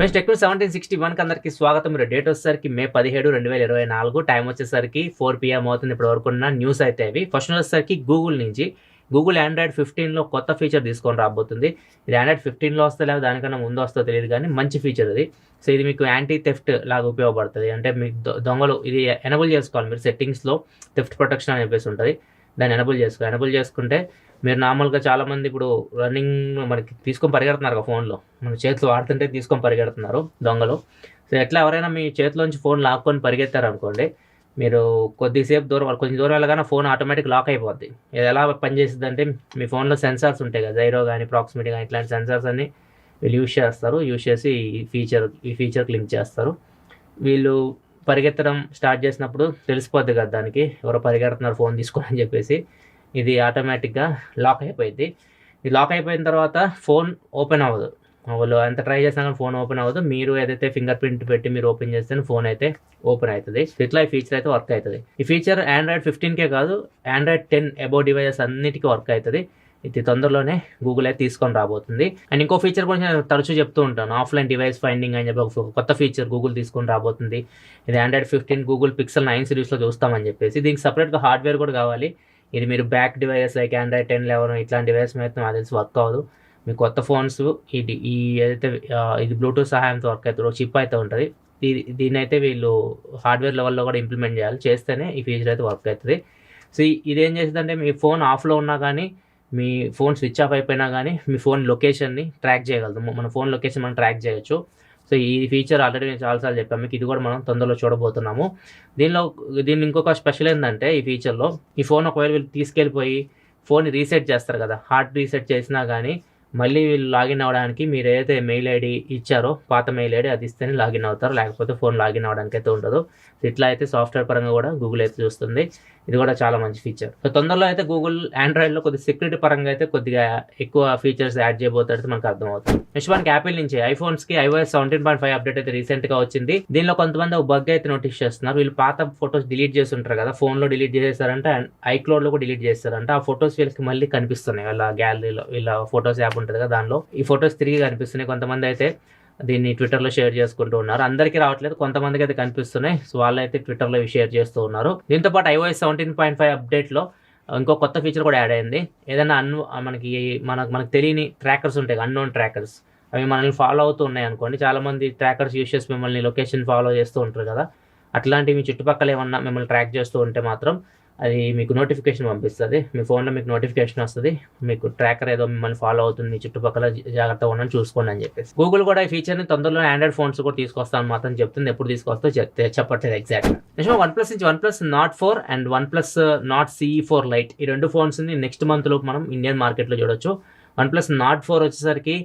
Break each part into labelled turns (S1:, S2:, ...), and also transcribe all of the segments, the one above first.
S1: Friends techno 1761కి అందరికీ స్వాగతం. మీరు డేట్ వచ్చేసరికి మే 17, 2024, టైం వచ్చేసరికి 4 PM అవుతుంది. ఇప్పటి వరకు ఉన్న న్యూస్ అయితే ఇవి. ఫస్ట్ వచ్చేసరికి గూగుల్ నుంచి గూగుల్ ఆండ్రాయిడ్ 15లో కొత్త ఫీచర్ తీసుకొని రాబోతుంది. ఇది ఆండ్రాయిడ్ 15లో వస్తే లేదా దానికన్నా ముందు వస్తుందో తెలియదు కానీ మంచి ఫీచర్ ఇది. సో ఇది మీకు యాంటీ థెఫ్ట్ లాగా ఉపయోగపడుతుంది. అంటే మీకు దొంగలు ఇది ఎనబుల్ చేసుకోవాలి. మీరు సెట్టింగ్స్లో థెఫ్ట్ ప్రొటెక్షన్ అని చెప్పేసి ఉంటుంది. దాన్ని ఎనబుల్ చేసుకుంటే మీరు నార్మల్గా చాలామంది ఇప్పుడు రన్నింగ్ మనకి తీసుకొని పరిగెడుతున్నారు ఫోన్లో, మన చేతిలో వాడుతుంటే తీసుకొని పరిగెడుతున్నారు దొంగలు. సో ఎట్లా ఎవరైనా మీ చేతిలోంచి ఫోన్ లాక్కొని పరిగెత్తారనుకోండి, మీరు కొంచెం దూరం వెళ్ళగానే ఫోన్ ఆటోమేటిక్ లాక్ అయిపోద్ది. ఇది ఎలా పనిచేస్తుంది అంటే, మీ ఫోన్లో సెన్సార్స్ ఉంటాయి కదా, జైరో కానీ ప్రాక్సిమిటీ కానీ ఇట్లాంటి సెన్సార్స్ అన్ని వీళ్ళు యూజ్ చేసి ఈ ఫీచర్కి లింక్ చేస్తారు. వీళ్ళు పరిగెత్తడం స్టార్ట్ చేసినప్పుడు తెలిసిపోద్ది కదా దానికి ఎవరో పరిగెడుతున్నారు ఫోన్ తీసుకొని అని చెప్పేసి. ఇది ఆటోమేటిక్గా లాక్ అయిపోయింది. ఇది లాక్ అయిపోయిన తర్వాత ఫోన్ ఓపెన్ అవ్వదు. వాళ్ళు ఎంత ట్రై చేసినా కానీ ఫోన్ ఓపెన్ అవ్వదు. మీరు ఏదైతే ఫింగర్ ప్రింట్ పెట్టి మీరు ఓపెన్ చేస్తే ఫోన్ అయితే ఓపెన్ అవుతుంది. ఇట్లా ఈ ఫీచర్ అయితే వర్క్ అవుతుంది. ఈ ఫీచర్ ఆండ్రాయిడ్ 15కే కాదు, ఆండ్రాయిడ్ 10 అబౌవ్ డివైజెస్ అన్నిటికీ వర్క్ అవుతుంది. ఇది తొందరలోనే గూగుల్ అయితే తీసుకొని రాబోతుంది. అండ్ ఇంకో ఫీచర్ గురించి నేను తరచూ చెప్తూ ఉంటాను, ఆఫ్లైన్ డివైస్ ఫైండింగ్ అని చెప్పి ఒక కొత్త ఫీచర్ గూగుల్ తీసుకొని రాబోతుంది. ఇది ఆండ్రాయిడ్ 15 గూగుల్ పిక్సెల్ 9 సిరీస్లో చూస్తామని చెప్పేసి. దీనికి సపరేట్గా హార్డ్వేర్ కూడా కావాలి. ఇది మీరు బ్యాక్ డివైస్ లైక్ ఆండ్రాయిడ్ 10, 11 ఇట్లాంటి డివైస్ అయితే నాకు తెలిసి వర్క్ అవ్వదు. మీ కొత్త ఫోన్స్ ఏదైతే ఇది బ్లూటూత్ సహాయంతో వర్క్ అవుతుంది, ఒక చిప్ అయితే ఉంటుంది. దీన్ని అయితే వీళ్ళు హార్డ్వేర్ లెవెల్లో కూడా ఇంప్లిమెంట్ చేయాలి. చేస్తేనే ఈ ఫీచర్ అయితే వర్క్ అవుతుంది. సో ఇదేం చేసిందంటే, మీ ఫోన్ ఆఫ్లో ఉన్నా కానీ, మీ ఫోన్ స్విచ్ ఆఫ్ అయిపోయినా కానీ మీ ఫోన్ లొకేషన్ని ట్రాక్ చేయగలదు. మన ఫోన్ లొకేషన్ మనం ట్రాక్ చేయొచ్చు. సో ఈ ఫీచర్ ఆల్రెడీ నేను చాలాసార్లు చెప్పాను మీకు, ఇది కూడా మనం తొందరలో చూడబోతున్నాము. దీన్ని ఇంకొక స్పెషల్ ఏంటంటే, ఈ ఫీచర్లో ఈ ఫోన్ ఒకవేళ వీళ్ళు తీసుకెళ్ళిపోయి ఫోన్ రీసెట్ చేస్తారు కదా, హార్డ్ రీసెట్ చేసినా కానీ మళ్ళీ వీళ్ళు లాగిన్ అవ్వడానికి మీరు ఏదైతే మెయిల్ ఐడి ఇచ్చారో, పాత మెయిల్ ఐడి అది ఇస్తేనే లాగిన్ అవుతారు, లేకపోతే ఫోన్ లాగిన్ అవ్వడానికి అయితే ఉండదు. ఇట్లా అయితే సాఫ్ట్వేర్ పరంగా కూడా గూగుల్ అయితే చూస్తుంది. ఇది కూడా చాలా మంచి ఫీచర్. సో తొందరలో అయితే గూగుల్ ఆండ్రాయిడ్లో కొద్దిగా సెక్యూరిటీ పరంగా అయితే కొద్దిగా ఎక్కువ ఫీచర్స్ యాడ్ చేయబోతాడు మనకు అర్థమవుతుంది. నెక్స్ట్ మనకి యాపిల్ నుంచి ఐఫోన్స్కి iOS 17.5 అప్డేట్ అయితే రీసెంట్గా వచ్చింది. దీనిలో కొంతమంది ఒక బగ్ అయితే నోటీస్ చేస్తున్నారు. వీళ్ళు పాత ఫొటోస్ డిలీట్ చేసి ఉంటారు కదా, ఫోన్లో డిలీట్ చేసేసారంటే అండ్ ఐక్లౌడ్లో కూడా డిలీట్ చేస్తారంటే ఆ ఫొటోస్ వీళ్ళకి మళ్ళీ కనిపిస్తున్నాయి. వాళ్ళ గ్యాలరీలో వీళ్ళ ఫొటోస్ యాప్ ఉంటుంది కదా, దానిలో ఈ ఫొటోస్ తిరిగి కనిపిస్తున్నాయి. కొంతమంది అయితే దీన్ని ట్విట్టర్లో షేర్ చేసుకుంటూ ఉన్నారు. అందరికీ రావట్లేదు, కొంతమందికి అయితే కనిపిస్తున్నాయి. సో వాళ్ళు అయితే ట్విట్టర్లో షేర్ చేస్తూ ఉన్నారు. దీంతో పాటు iOS 17.5 అప్డేట్లో ఇంకో కొత్త ఫీచర్ కూడా యాడ్ అయింది. ఏదైనా మనకు తెలియని ట్రాకర్స్ ఉంటాయి, అన్నోన్ ట్రాకర్స్, అవి మనల్ని ఫాలో అవుతూ ఉన్నాయి అనుకోండి. చాలామంది ట్రాకర్స్ యూస్ చేసి మిమ్మల్ని లొకేషన్ ఫాలో చేస్తూ ఉంటారు కదా, అట్లాంటివి మీ చుట్టుపక్కల ఏమన్నా మిమ్మల్ని ట్రాక్ చేస్తూ ఉంటే మాత్రం అది మీకు నోటిఫికేషన్ పంపిస్తుంది. మీ ఫోన్లో మీకు నోటిఫికేషన్ వస్తుంది, మీకు ట్రాకర్ ఏదో మిమ్మల్ని ఫాలో అవుతుంది, మీ చుట్టుపక్కల జాగ్రత్తగా ఉండని చూసుకోండి అని చెప్పేసి. గూగుల్ కూడా ఈ ఫీచర్ని తొందరలో ఆండ్రాయిడ్ ఫోన్స్ కూడా తీసుకొస్తాను మాత్రం చెప్తుంది. ఎప్పుడు తీసుకొస్తో చెప్పట్లేదు ఎగ్జాక్ట్గా. నెక్స్ట్ OnePlus నుంచి OnePlus Nord 4 and OnePlus Nord CE4 Lite, ఈ రెండు ఫోన్స్ని నెక్స్ట్ మంత్లో మనం ఇండియన్ మార్కెట్లో చూడొచ్చు. OnePlus Nord 4 వచ్చేసరికి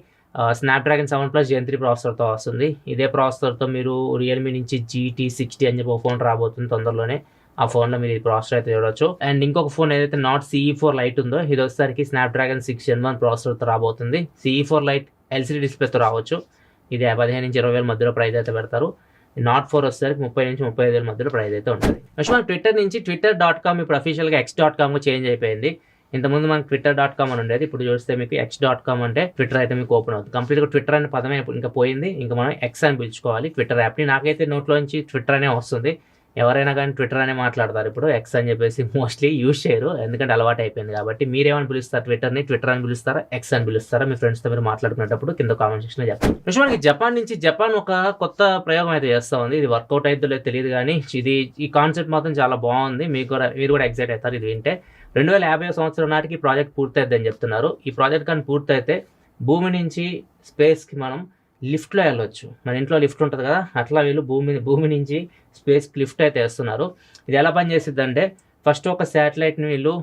S1: స్నాప్డ్రాగన్ 7+ Gen 3 ప్రాసెసర్తో వస్తుంది. ఇదే ప్రాసెసర్తో మీరు రియల్మీ నుంచి GT60 అని చెప్పి ఒక ఫోన్ రాబోతుంది తొందరలోనే. ఆ ఫోన్లో మీరు ఈ ప్రాసెసర్ అయితే చూడొచ్చు. అండ్ ఇంకొక ఫోన్ ఏదైతే Nord CE4 Lite ఉందో, ఇది వచ్చేసరికి స్నాప్డ్రాగన్ 6 Gen 1 ప్రాసెసర్తో రాబోతుంది. CE4 Lite LCD డిస్ప్లేతో రావచ్చు. ఇది 15 నుంచి 20 వేల మధ్యలో ప్రైస్ అయితే పెడతారు. Nord 4 వచ్చేసరికి 30 నుంచి 35 వేల మధ్యలో ప్రైస్ అయితే ఉంటుంది. నెక్స్ట్ మన ట్విట్టర్ నుంచి Twitter.com ఇప్పుడు అఫీషియల్గా X.com చేంజ్ అయిపోయింది. ఇంతకుముందు మనకు Twitter.com అని ఉండేది. ఇప్పుడు చూస్తే మీకు X.com అంటే ట్విట్టర్ అయితే మీకు ఓపెన్ అవుతుంది. కంప్లీట్గా ట్విట్టర్ అనే పదమే ఇంకా పోయింది. ఇంకా మనం X అని పిలుచుకోవాలి ట్విట్టర్ యాప్ని. నాకైతే నోట్లోంచి ట్విట్టర్ అనే వస్తుంది. ఎవరైనా కానీ ట్విట్టర్ అనే మాట్లాడతారు. ఇప్పుడు X అని చెప్పేసి మోస్ట్లీ యూజ్ చేయరు, ఎందుకంటే అలవాటు అయిపోయింది కాబట్టి. మీరేమని పిలుస్తారు ట్విట్టర్ని? ట్విట్టర్ అని పిలుస్తారా, X అని పిలుస్తారా? మీ ఫ్రెండ్స్తో మీరు మాట్లాడుకునేటప్పుడు కింద కామెంట్ సెక్షన్లో చెప్పండి. నెక్స్ట్ మనకి జపాన్ ఒక కొత్త ప్రయోగం అయితే చేస్తూ ఉంది. ఇది వర్కౌట్ అయితే లేదు తెలియదు కానీ ఈ కాన్సెప్ట్ మాత్రం చాలా బాగుంది. మీరు కూడా ఎగ్జైట్ అవుతారు ఇది వింటే. 2050 సంవత్సరం నాటికి ప్రాజెక్ట్ పూర్తయిద్దని చెప్తున్నారు. ఈ ప్రాజెక్ట్ కానీ పూర్తయితే భూమి నుంచి స్పేస్కి మనం లిఫ్ట్లో వెళ్ళొచ్చు. మన ఇంట్లో లిఫ్ట్ ఉంటుంది కదా, అట్లా వీళ్ళు భూమి నుంచి స్పేస్కి లిఫ్ట్ అయితే వేస్తున్నారు. ఇది ఎలా పనిచేస్తుంది అంటే, ఫస్ట్ ఒక శాటిలైట్ని వీళ్ళు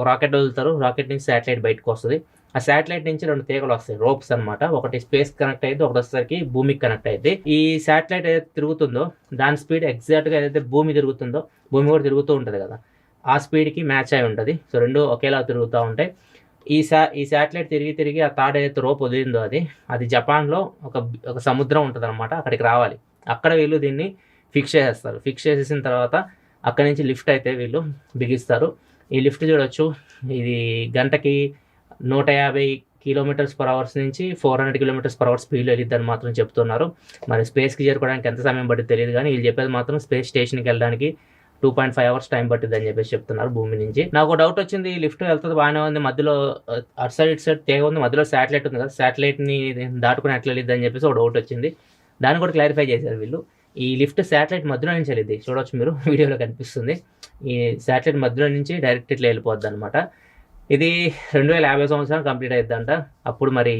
S1: రాకెట్ వదులుతారు. రాకెట్ నుంచి శాటిలైట్ బయటకు వస్తుంది. ఆ శాటిలైట్ నుంచి 2 తీగలు వస్తాయి, రోప్స్ అనమాట. ఒకటి స్పేస్ కనెక్ట్ అయ్యింది, ఒకటి వచ్చేసరికి భూమికి కనెక్ట్ అయ్యింది. ఈ శాటిలైట్ ఏదైతే తిరుగుతుందో దాని స్పీడ్ ఎగ్జాక్ట్గా ఏదైతే భూమి తిరుగుతుందో, భూమి కూడా తిరుగుతూ ఉంటుంది కదా, ఆ స్పీడ్కి మ్యాచ్ అయి ఉంటుంది. సో రెండు ఒకేలా తిరుగుతూ ఉంటాయి. ఈ శాటిలైట్ తిరిగి ఆ తాడు ఏదైతే రోప్ వదిలిందో అది జపాన్లో ఒక సముద్రం ఉంటుంది అనమాట, అక్కడికి రావాలి. అక్కడ వీళ్ళు దీన్ని ఫిక్స్ చేసేస్తారు. ఫిక్స్ చేసేసిన తర్వాత అక్కడి నుంచి లిఫ్ట్ అయితే వీళ్ళు బిగిస్తారు. ఈ లిఫ్ట్ చూడొచ్చు, ఇది గంటకి 150 km/h నుంచి 400 km/h స్పీడ్లో వెళ్ళిద్దని మాత్రం చెప్తున్నారు. మరి స్పేస్కి చేరుకోవడానికి ఎంత సమయం పడుతుంది తెలియదు, కానీ వీళ్ళు చెప్పేది మాత్రం స్పేస్ స్టేషన్కి వెళ్ళడానికి 2.5 hours టైం పట్టింది అని చెప్పేసి చెప్తున్నారు భూమి నుంచి. నాకు డౌట్ వచ్చింది, లిఫ్ట్ వెళ్తుంది బాగానే ఉంది, మధ్యలో అటు సైడ్ ఇటు సైడ్ తీగ ఉంది, మధ్యలో శాటిలైట్ ఉంది కదా, శాటిలైట్ని దాటుకుని ఎట్లా వెళ్ళిద్ది అని చెప్పేసి ఒక డౌట్ వచ్చింది. దాన్ని కూడా క్లారిఫై చేశారు వీళ్ళు. ఈ లిఫ్ట్ శాటిలైట్ మధ్యలో నుంచి వెళ్ళిద్ది, చూడవచ్చు మీరు వీడియోలో కనిపిస్తుంది. ఈ శాటిలైట్ మధ్యలో నుంచి డైరెక్ట్ ఇట్లా వెళ్ళిపోద్ది అనమాట. ఇది 2050 కంప్లీట్ అయిద్దంట. అప్పుడు మరి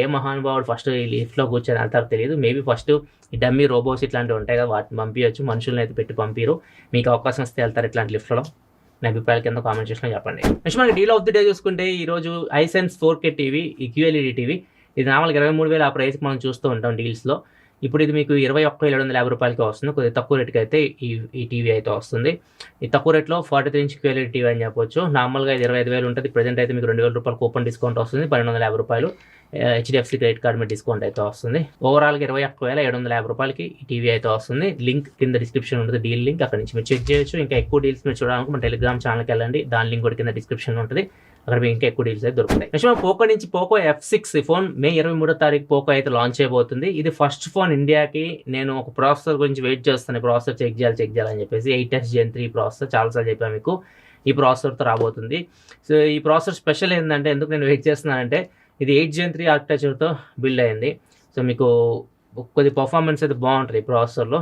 S1: ఏ మహానుభావుడు ఫస్ట్ ఈ లిఫ్ట్లో కూర్చొని వెళ్తారో తెలియదు. మేబీ ఫస్ట్ ఈ డమ్మీ రోబోస్ ఇట్లాంటివి ఉంటాయి కదా, వాటిని పంపించవచ్చు, మనుషులను అయితే పెట్టి పంపిరు. మీకు అవకాశం వస్తే వెళ్తారు ఇట్లాంటి లిఫ్ట్లో. నా అభిప్రాయాల కింద కామెంట్ సెక్షన్లో చెప్పండి. నెక్స్ట్ మనకి డీల్ ఆఫ్ ది డే చూసుకుంటే ఈరోజు iSense 4K టీవీ, ఈ QLED టీవీ, ఇది నార్మల్గా 23,000 ఆ ప్రైస్కి మనం చూస్తూ ఉంటాం డీల్స్లో. ఇప్పుడు ఇది మీకు 21,750 రూపాయలకి వస్తుంది. కొద్దిగా తక్కువ రేట్కి అయితే ఈ టీవీ అయితే వస్తుంది. ఈ తక్కువ రేట్లో 43-inch QLED టీవీ అని చెప్పొచ్చు. నార్మల్గా ఇది 25,000 ఉంటుంది. ప్రజెంట్ అయితే మీకు 2,000 రూపాయలు కూపన్ డిస్కౌంట్ వస్తుంది. 1,250 రూపాయలు HDFC క్రెడిట్ కార్డ్ మీద డిస్కౌంట్ అయితే వస్తుంది. ఓవరాల్గా 21,750 రూపాయలకి ఈ టీవీ అయితే వస్తుంది. లింక్ కింద డిస్క్రిప్షన్ ఉంటుంది, డీల్ లింక్, అక్కడ నుంచి మీరు చెక్ చేయొచ్చు. ఇంకా ఎక్కువ డీల్స్ మీరు చూడాలనుకుంటే మన టెలిగ్రామ్ ఛానల్కి వెళ్ళండి, దాని లింక్ కూడా కింద డిస్క్రిప్షన్ ఉంటుంది, అక్కడ మీకు ఇంకా ఎక్కువ డీల్స్ అయితే దొరుకుతాయి. నెక్స్ట్ మనం పోకో నుంచి పోకో F6 ఫోన్ మే 23వ తారీఖు పోకో అయితే లాంచ్ చేయబోతుంది. ఇది ఫస్ట్ ఫోన్ ఇండియాకి. నేను ఒక ప్రాసెసర్ గురించి వెయిట్ చేస్తాను, ప్రాసెసర్ చెక్ చేయాలని చెప్పేసి 8S Gen 3 ప్రాసెసర్, చాలాసార్లు చెప్పాను మీకు, ఈ ప్రాసెసర్తో రాబోతుంది. సో ఈ ప్రాసెసర్ స్పెషల్ ఏంటంటే, ఎందుకు నేను వెయిట్ చేస్తున్నానంటే, ఇది 8 Gen 3 ఆర్కిటెక్చర్తో బిల్డ్ అయింది. సో మీకు కొద్ది పర్ఫార్మెన్స్ అయితే బాగుంటుంది ఈ ప్రాసెసర్లో.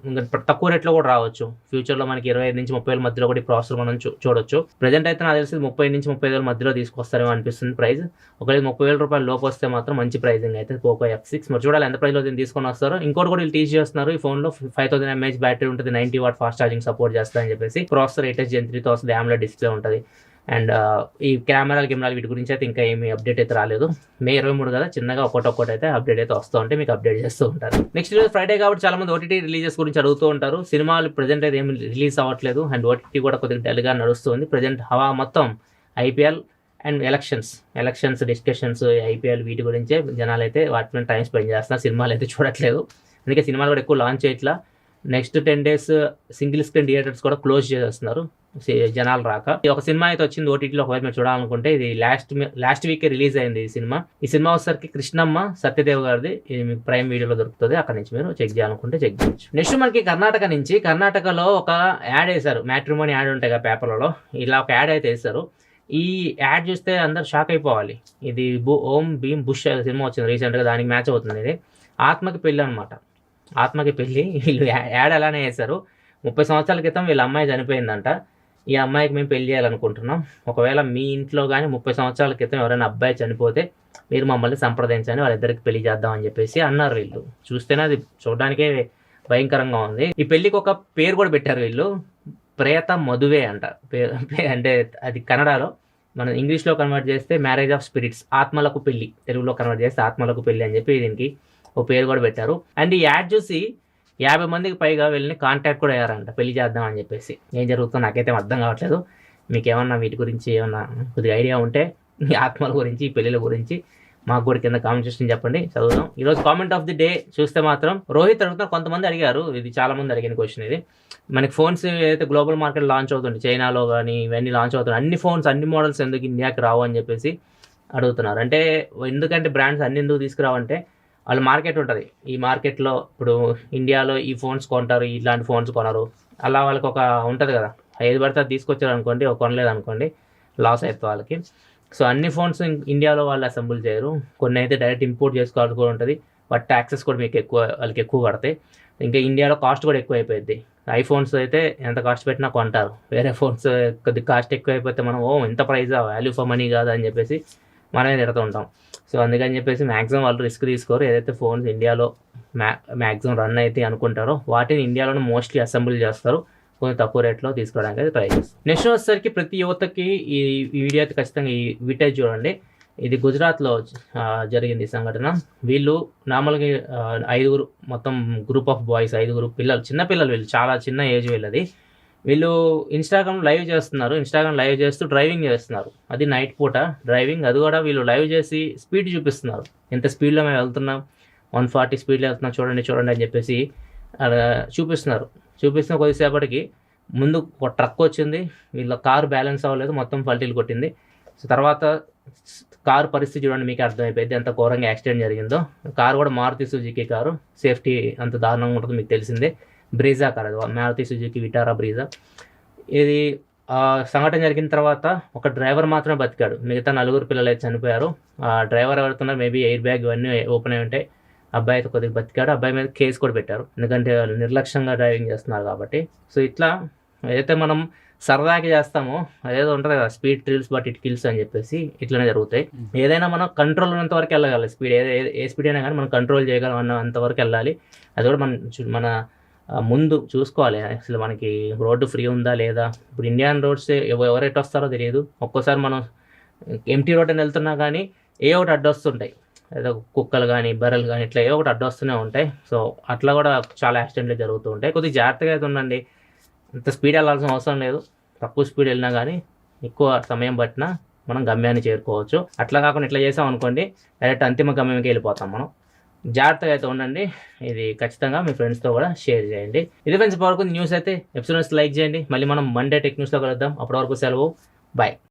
S1: ఇంకా తక్కువ రేట్లో కూడా రావచ్చు. ఫ్యూచర్లో మనకి 25,000-30,000 మధ్యలో కూడా ఈ ప్రాసెసర్ మనం చూడొచ్చు. ప్రజెంట్ అయితే నాకు తెలిసి 30,000-30,000 మధ్యలో తీసుకొస్తారేమో అనిపిస్తుంది ప్రైస్. ఒకవేళ 30,000 రూపాయలు లోపు వస్తే మాత్రం మంచి ప్రైజింగ్ అయితే పోకో F6. మరి చూడాలి ఎంత ప్రైస్లో దీన్ని తీసుకొని వస్తారో. ఇంకోటి కూడా వీళ్ళు టీచ్ చేస్తున్నారు, ఈ ఫోన్లో 5000 mAh బ్యాటరీ ఉంటుంది, 90 watt ఫాస్ట్ ఛార్జింగ్ సపోర్ట్ చేస్తారని చెప్పేసి. ప్రాసెసర్ 8S Gen 3తో వస్తుంది, AMOLED డిస్ప్లే ఉంటుంది. అండ్ ఈ కెమెరాలు వీటి గురించి అయితే ఇంకా ఏమి అప్డేట్ అయితే రాలేదు. మే 23 కదా, చిన్నగా ఒక్కొక్కటి అయితే అప్డేట్ అయితే వస్తూ ఉంటే మీకు అప్డేట్ చేస్తూ ఉంటారు. నెక్స్ట్ రోజు ఫ్రైడే కాబట్టి చాలా మంది OTT రిలీజెస్ గురించి అడుగుతూ ఉంటారు. సినిమాలు ప్రజెంట్ అయితే ఏమి రిలీజ్ అవ్వట్లేదు, అండ్ OTT కూడా కొద్దిగా డల్గా నడుస్తుంది. ప్రజెంట్ హవా మొత్తం IPL and elections discussions, IPL వీటి గురించే జనాలు అయితే వాటి మీద టైం స్పెండ్ చేస్తున్నారు. సినిమాలు అయితే చూడట్లేదు, అందుకే సినిమాలు కూడా ఎక్కువ లాంచ్ చేయట్లా. Next 10 days single screen theatres కూడా క్లోజ్ చేస్తున్నారు జనాలు రాక. ఒక సినిమా అయితే వచ్చింది OTTలో, ఒకవేళ మీరు చూడాలనుకుంటే. ఇది లాస్ట్ వీకే రిలీజ్ అయింది ఈ సినిమా. వచ్చేసరికి కృష్ణమ్మ సత్యదేవ్ గారిది. ఇది మీకు ప్రైమ్ వీడియోలో దొరుకుతుంది, అక్కడ నుంచి మీరు చెక్ చేయాలనుకుంటే చెక్ చేయొచ్చు. నెక్స్ట్ మనకి కర్ణాటకలో ఒక యాడ్ వేశారు, మ్యాట్రిమోనీ యాడ్ ఉంటాయి కదా పేపర్లలో, ఇలా ఒక యాడ్ అయితే వేశారు. ఈ యాడ్ చూస్తే అందరు షాక్ అయిపోవాలి. ఇది ఓం భీమ్ బుష్ సినిమా వచ్చింది రీసెంట్గా, దానికి మ్యాచ్ అవుతుంది. ఇది ఆత్మకి పెళ్ళి అనమాట. ఆత్మకి పెళ్ళి వీళ్ళు యాడ్ అలానే వేశారు. 30 సంవత్సరాల క్రితం వీళ్ళ అమ్మాయి చనిపోయిందంట. ఈ అమ్మాయికి మేము పెళ్లి చేయాలనుకుంటున్నాం. ఒకవేళ మీ ఇంట్లో కానీ 30 సంవత్సరాల క్రితం ఎవరైనా అబ్బాయి చనిపోతే మీరు మమ్మల్ని సంప్రదించని, వాళ్ళిద్దరికి పెళ్లి చేద్దాం అని చెప్పేసి అన్నారు వీళ్ళు. చూస్తేనే అది చూడడానికే భయంకరంగా ఉంది. ఈ పెళ్లికి ఒక పేరు కూడా పెట్టారు వీళ్ళు, ప్రేత మధువే అంట. అంటే అది కన్నడలో, మనం ఇంగ్లీష్లో కన్వర్ట్ చేస్తే మ్యారేజ్ ఆఫ్ స్పిరిట్స్, ఆత్మలకు పెళ్లి, తెలుగులో కన్వర్ట్ చేస్తే ఆత్మలకు పెళ్లి అని చెప్పి దీనికి ఒక పేరు కూడా పెట్టారు. అండ్ ఈ యాడ్ చూసి 50 మందికి పైగా వీళ్ళని కాంటాక్ట్ కూడా అయ్యారంట పెళ్లి చేద్దాం అని చెప్పేసి. ఏం జరుగుతుందో నాకైతే అర్థం కావట్లేదు. మీకు ఏమన్నా వీటి గురించి ఏమన్నా కొద్దిగా ఐడియా ఉంటే, ఈ ఆత్మల గురించి, ఈ పెళ్లిల గురించి మాకు కూడా కింద కామెంట్ సెక్షన్ చెప్పండి, చదువుదాం. ఈరోజు కామెంట్ ఆఫ్ ది డే చూస్తే మాత్రం రోహిత్ అడుగుతున్నారు. కొంతమంది అడిగారు, ఇది చాలా మంది అడిగిన క్వశ్చన్ ఇది. మనకి ఫోన్స్ ఏదైతే గ్లోబల్ మార్కెట్ లాంచ్ అవుతుంది, చైనాలో కానీ ఇవన్నీ లాంచ్ అవుతున్నాయి, అన్ని ఫోన్స్ అన్ని మోడల్స్ ఎందుకు ఇండియాకి రావు అని చెప్పేసి అడుగుతున్నారు. అంటే ఎందుకంటే బ్రాండ్స్ అన్ని ఎందుకు తీసుకురావంటే, వాళ్ళ మార్కెట్ ఉంటుంది. ఈ మార్కెట్లో ఇప్పుడు ఇండియాలో ఈ ఫోన్స్ కొంటారు, ఇలాంటి ఫోన్స్ కొనరు, అలా వాళ్ళకి ఒక ఉంటుంది కదా, ఏది పడితే అది తీసుకొచ్చారు అనుకోండి, కొనలేదు అనుకోండి, లాస్ అవుతుంది వాళ్ళకి. సో అన్ని ఫోన్స్ ఇండియాలో వాళ్ళు అసెంబుల్ చేయరు, కొన్ని అయితే డైరెక్ట్ ఇంపోర్ట్ చేసుకోవాల్సి కూడా ఉంటుంది. బట్ ట్యాక్సెస్ కూడా మీకు వాళ్ళకి ఎక్కువ పడతాయి. ఇంకా ఇండియాలో కాస్ట్ కూడా ఎక్కువ అయిపోయింది. ఐఫోన్స్ అయితే ఎంత కాస్ట్ పెట్టినా కొంటారు, వేరే ఫోన్స్ కొద్ది కాస్ట్ ఎక్కువ అయిపోతే మనం ఎంత ప్రైజ్, వాల్యూ ఫర్ మనీ కాదు అని చెప్పేసి మనమే తిడుతూ ఉంటాం. సో అందుకని చెప్పేసి మ్యాక్సిమం వాళ్ళు రిస్క్ తీసుకోరు. ఏదైతే ఫోన్స్ ఇండియాలో మ్యాక్సిమం రన్ అయితే అనుకుంటారో వాటిని ఇండియాలోనే మోస్ట్లీ అసెంబుల్ చేస్తారు, కొంచెం తక్కువ రేట్లో తీసుకోవడానికి అయితే ట్రై చేస్తారు. నెక్స్ట్ వచ్చేసరికి ప్రతి యువతకి ఈ వీడియో అయితే ఖచ్చితంగా ఈ విటేజ్ చూడండి. ఇది గుజరాత్లో జరిగింది ఈ సంఘటన. వీళ్ళు నార్మల్గా 5 మొత్తం గ్రూప్ ఆఫ్ బాయ్స్, 5 పిల్లలు, చిన్న పిల్లలు, వీళ్ళు చాలా చిన్న ఏజ్ వీళ్ళది. వీళ్ళు ఇన్స్టాగ్రామ్ లైవ్ చేస్తున్నారు, ఇన్స్టాగ్రామ్ లైవ్ చేస్తూ డ్రైవింగ్ చేస్తున్నారు. అది నైట్ పూట డ్రైవింగ్, అది కూడా వీళ్ళు లైవ్ చేసి స్పీడ్ చూపిస్తున్నారు, ఎంత స్పీడ్లో మేము వెళ్తున్నాం, 140 స్పీడ్లో వెళ్తున్నాం, చూడండి అని చెప్పేసి చూపిస్తున్న కొద్దిసేపటికి ముందు ఒక ట్రక్ వచ్చింది, వీళ్ళ కారు బ్యాలెన్స్ అవ్వలేదు, మొత్తం పల్టీలు కొట్టింది. సో తర్వాత కారు పరిస్థితి చూడండి, మీకు అర్థమైపోయింది ఎంత ఘోరంగా యాక్సిడెంట్ జరిగిందో. కారు కూడా మారుతి సుజుకి కారు, సేఫ్టీ అంత దారుణంగా ఉంటుంది మీకు తెలిసిందే. బ్రీజా కార్, అది మారుతి సుజుకి విటారా బ్రీజా. ఇది సంఘటన జరిగిన తర్వాత ఒక డ్రైవర్ మాత్రమే బతికాడు, మిగతా 4 పిల్లలు అయితే చనిపోయారు. ఆ డ్రైవర్ ఎవరుతున్నారు, మేబీ ఎయిర్ బ్యాగ్ ఇవన్నీ ఓపెన్ అయి ఉంటాయి. అబ్బాయి అయితే కొద్దిగా బతికాడు. అబ్బాయి మీద కేసు కూడా పెట్టారు, ఎందుకంటే వాళ్ళు నిర్లక్ష్యంగా డ్రైవింగ్ చేస్తున్నారు కాబట్టి. సో ఇట్లా ఏదైతే మనం సరదాకి చేస్తామో అదేదో ఉంటుంది కదా, speed thrills but it kills అని చెప్పేసి, ఇట్లనే జరుగుతాయి. ఏదైనా మనం కంట్రోల్ ఉన్నంత వరకు వెళ్ళగలి, స్పీడ్ ఏ స్పీడ్ అయినా కానీ మనం కంట్రోల్ చేయగలం అంతవరకు వెళ్ళాలి. అది కూడా మన ముందు చూసుకోవాలి, అసలు మనకి రోడ్డు ఫ్రీ ఉందా లేదా. ఇప్పుడు ఇండియన్ రోడ్స్ ఎవరు ఎటు వస్తారో తెలియదు. ఒక్కోసారి మనం ఎంటీ రోడ్ అని వెళ్తున్నా కానీ ఏ ఒకటి అడ్డొస్తుంటాయి, ఏదో కుక్కలు కానీ బర్రెలు కానీ ఇట్లా ఏ ఒకటి అడ్డొస్తూనే ఉంటాయి. సో అట్లా కూడా చాలా యాక్సిడెంట్లు జరుగుతూ ఉంటాయి. కొద్దిగా జాగ్రత్తగా అయితే ఉండండి. అంత స్పీడ్ వెళ్ళాల్సిన అవసరం లేదు, తక్కువ స్పీడ్ వెళ్ళినా కానీ ఎక్కువ సమయం పట్టినా మనం గమ్యాన్ని చేరుకోవచ్చు. అట్లా కాకుండా ఇట్లా చేసాం అనుకోండి, డైరెక్ట్ అంతిమ గమ్యంకి వెళ్ళిపోతాం మనం. జాగ్రత్తగా అయితే ఉండండి. ఇది ఖచ్చితంగా మీ ఫ్రెండ్స్తో కూడా షేర్ చేయండి. ఇది ఫ్రెండ్స్, వరకు న్యూస్ అయితే ఎపిసోడ్స్ లైక్ చేయండి. మళ్ళీ మనం మండే టెక్ న్యూస్లో కలుద్దాం. అప్పటి వరకు సెలవు, బాయ్.